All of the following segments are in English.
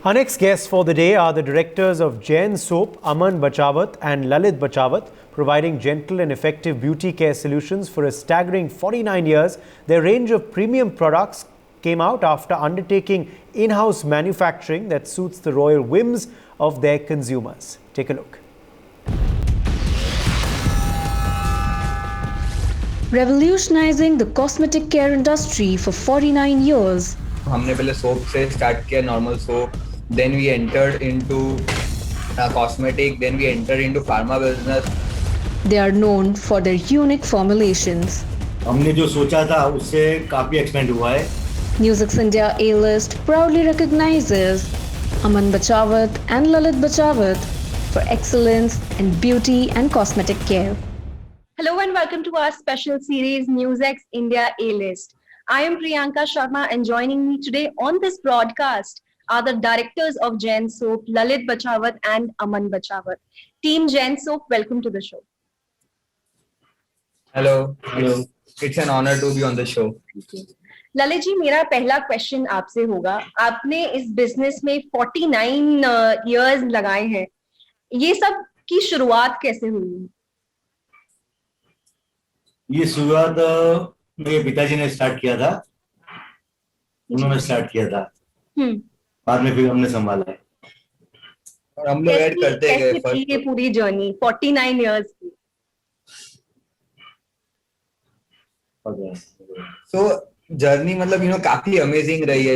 Our next guests for the day are the directors of Jain Soap, Aman Bachawat and Lalit Bachawat, providing gentle and effective beauty care solutions for a staggering 49 years. Their range of premium products came out after undertaking in-house manufacturing that suits the royal whims of their consumers. Take a look. Revolutionizing the cosmetic care industry for 49 years. हमने पहले soap से start किया, normal soap, then we entered into cosmetic, then we entered into pharma business. They are known for their unique formulations. हमने जो सोचा था उससे काफी एक्सपेंड हुआ है. Music's India A-list proudly recognizes Aman Bachawat and Lalit Bachawat for excellence in beauty and cosmetic care. Hello and welcome to our special series Music's India A-list. I am Priyanka Sharma and joining me today on this broadcast are the directors of Jain Soap, Lalit Bachawat and Aman Bachawat. Team Jain Soap, welcome to the show. Hello. It's an honor to be on the show. Lalit ji, मेरा पहला question आपसे होगा. आपने इस business में 49 years लगाए हैं. ये सब की शुरुआत कैसे हुई? ये शुरुआत मेरे पिताजी ने स्टार्ट किया था. उन्होंने स्टार्ट किया था. बाद में फिर हमने संभाला है. और हम लोग ऐड करते गए. कैसी ये पूरी जर्नी 49 इयर्स की? So journey मतलब काफी अमेजिंग रही है.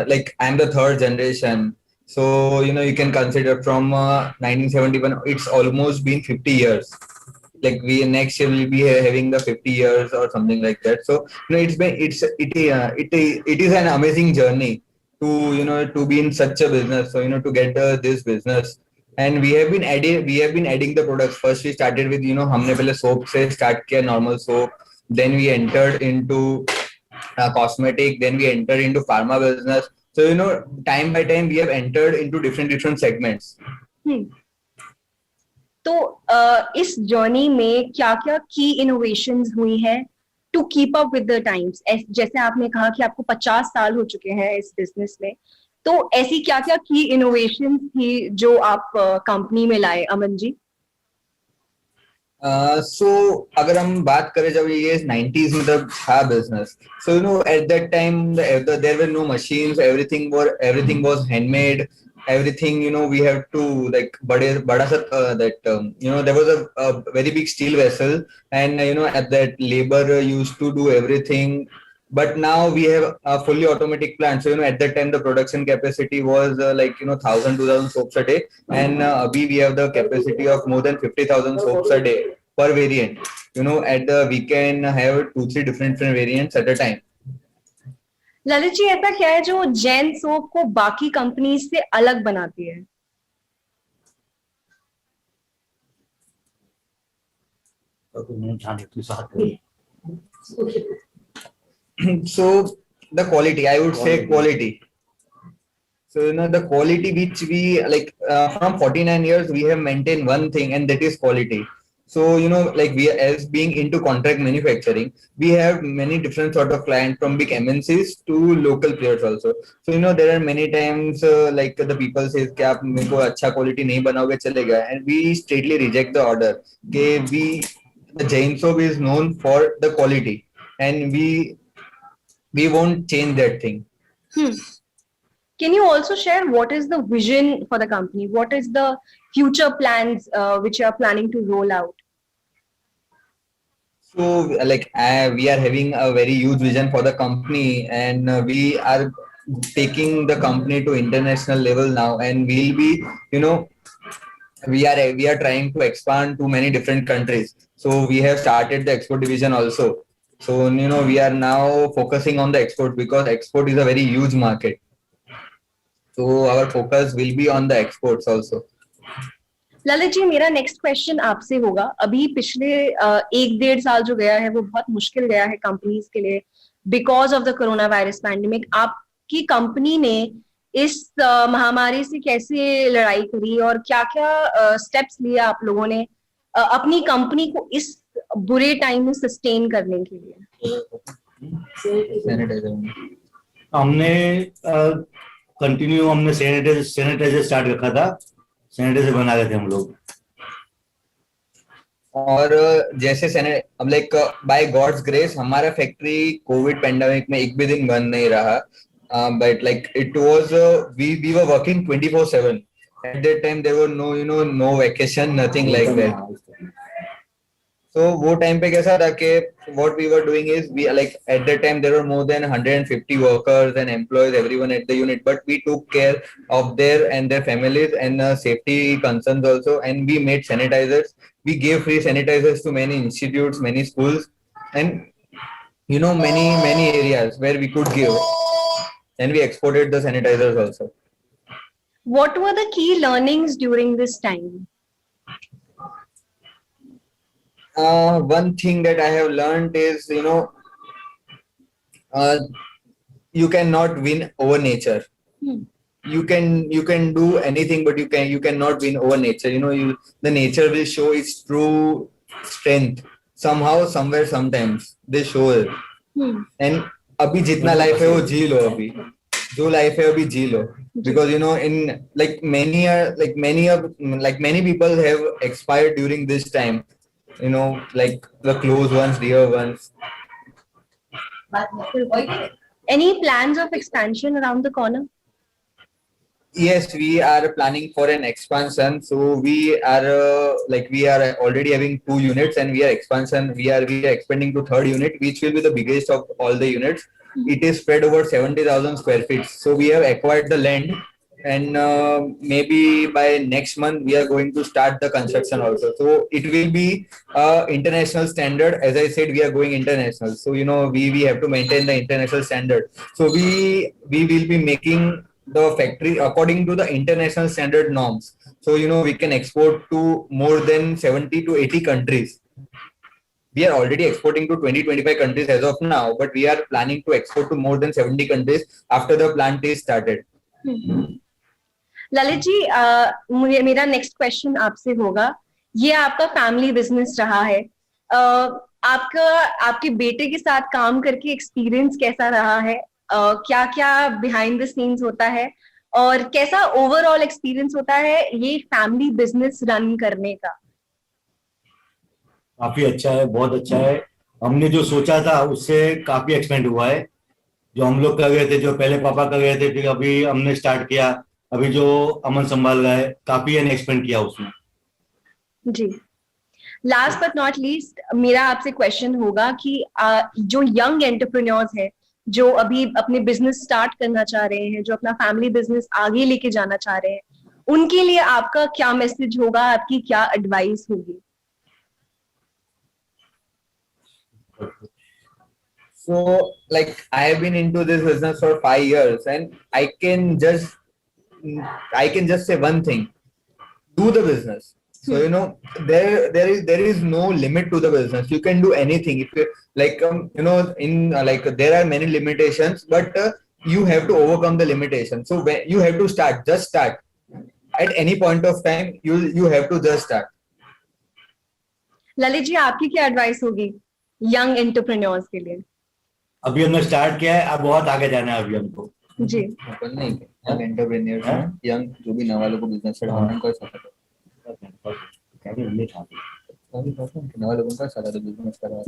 Like I'm the third generation, so you can consider from 1971. It's almost been 50 years. Like we next year will be having the 50 years or something like that. So it is an amazing journey to be in such a business. So to get this business, and we have been adding the products. First we started with हमने पहले soap से start किया, normal soap. Then we entered into cosmetic. Then we entered into pharma business. So time by time we have entered into different segments. तो इस journey में क्या-क्या की innovations हुई हैं to keep up with the times? जैसे आपने कहा कि आपको 50 साल हो चुके हैं इस बिजनेस में, तो ऐसी क्या-क्या की इनोवेशंस थी जो आप कंपनी में लाए, अमन जी? So अगर हम बात करें जब ये 90s में तब था business, so at that time there were no machines, everything was handmade. Everything we have to like bada sa that there was a very big steel vessel, and at that labor used to do everything. But now we have a fully automatic plant. So at that time the production capacity was 1,000-2,000 soaps a day, and we have the capacity of more than 50,000 soaps a day per variant. We can have 2-3 different variants at a time. Lalit ji, ऐसा क्या है जो Jain soap को बाकी company से अलग बनाती है? So the quality, I would say quality. So the quality which we like from 49 years we have maintained one thing, and that is quality. So like we as being into contract manufacturing, we have many different sort of clients from big MNCs to local players also. So there are many times like the people says कि आप मेरे को अच्छा quality नहीं बनाओगे चलेगा, and we straightly reject the order. The Jain Soap is known for the quality, and we won't change that thing. Can you also share what is the vision for the company? What is the future plans which you are planning to roll out? So like we are having a very huge vision for the company, and we are taking the company to international level now, and we'll be we are trying to expand to many different countries. So we have started the export division also. So we are now focusing on the export because export is a very huge market. So our focus will be on the exports also. Lalit ji, मेरा next question आपसे होगा. अभी पिछले 1-1.5 साल जो गया है वो बहुत मुश्किल गया है कंपनीज के लिए because of the corona virus pandemic. आपकी कंपनी ने इस महामारी से कैसे लड़ाई करी और क्या-क्या स्टेप्स लिए आप लोगों ने अपनी कंपनी को इस बुरे टाइम में सस्टेन करने के लिए? हमने कंटिन्यू हमने सैनिटाइजर स्टार्ट रखा था, सैनिटाइजर बना रहे थे हम लोग। और जैसे अब लाइक बाय गॉड्स ग्रेस हमारा फैक्ट्री कोविड पेंडेमिक में एक भी दिन बंद नहीं रहा, but like it was we were working 24/7 at that time. There were no vacation, nothing like that. So वो टाइम पे कैसा था कि what we were doing is we like at that time there were more than 150 workers and employees, everyone at the unit, but we took care of their and their families and safety concerns also, and we made sanitizers. We gave free sanitizers to many institutes, many schools, and many areas where we could give, and we exported the sanitizers also. What were the key learnings during this time? One thing that I have learned is, you cannot win over nature. You can do anything, but you cannot win over nature. The nature will show its true strength somehow, somewhere, sometimes they show it. And अभी जितना life है वो जी लो, अभी जो life है अभी जी लो, because in many people have expired during this time, like the close ones, dear ones. Any plans of expansion around the corner? Yes, we are planning for an expansion. So we are already having 2 units, and we are expanding to 3rd unit, which will be the biggest of all the units. It is spread over 70,000 square feet. So we have acquired the land, and maybe by next month we are going to start the construction also. So it will be international standard. As I said, we are going international, so we have to maintain the international standard. So we will be making the factory according to the international standard norms. So we can export to more than 70 to 80 countries. We are already exporting to 20-25 countries as of now, but we are planning to export to more than 70 countries after the plant is started. Lalit ji, मेरा next question आपसे होगा, ये आपका family business रहा है, आपके बेटे के साथ काम करके एक्सपीरियंस कैसा रहा है? क्या क्या बिहाइंड द सीन्स होता है, और कैसा ओवरऑल एक्सपीरियंस होता है ये फैमिली बिजनेस रन करने का? काफी अच्छा है, बहुत अच्छा है। हमने जो सोचा था उससे काफी एक्सपेंड हुआ है। जो हम लोग कर रहे थे, जो पहले पापा कर रहे थे, फिर अभी हमने स्टार्ट किया, अभी जो अमन संभाल रहा है, काफी एक्सपेंड किया उसमें। जी, लास्ट बट नॉट लीस्ट मेरा आपसे क्वेश्चन होगा कि जो यंग एंटरप्रेन्योर्स हैं, जो अभी अपने बिजनेस स्टार्ट करना चाह रहे हैं, जो अपना फैमिली बिजनेस आगे लेके जाना चाह रहे हैं, उनके लिए आपका क्या मैसेज होगा, आपकी क्या एडवाइस होगी? So like I have been into this business for 5 years, and I can just say one thing: do the business. So there is no limit to the business. You can do anything. If you there are many limitations, but you have to overcome the limitations. So when you have to start, just start. At any point of time, you have to just start. Lalit ji, आपकी क्या advice होगी young entrepreneurs के लिए? अभी हमने start किया है, अब बहुत आगे जाना है अभी हमको। जी, अपन नहीं यंग एंटरप्रेन्योर्स हैं, यंग जो भी नवा लोगों को बिजनेस स्टार्ट कर सकते हैं।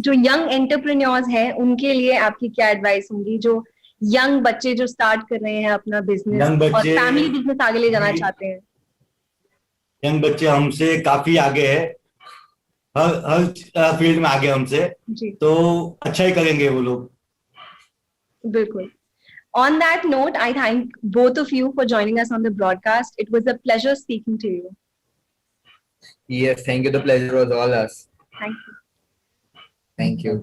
जो यंग एंटरप्रेन्योर्स हैं उनके लिए आपकी क्या एडवाइस होगी? जो यंग बच्चे जो स्टार्ट कर रहे हैं अपना बिजनेस और फैमिली बिजनेस आगे ले जाना चाहते हैं। यंग बच्चे हमसे काफी आगे है, हर फील्ड में आगे हमसे, तो अच्छा ही करेंगे वो लोग। बिल्कुल। On that note, I thank both of you for joining us on the broadcast. It was a pleasure speaking to you. Yes, thank you. The pleasure was all us. Thank you. Thank you.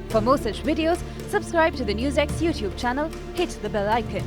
For more such videos, subscribe to the NewsX YouTube channel, hit the bell icon.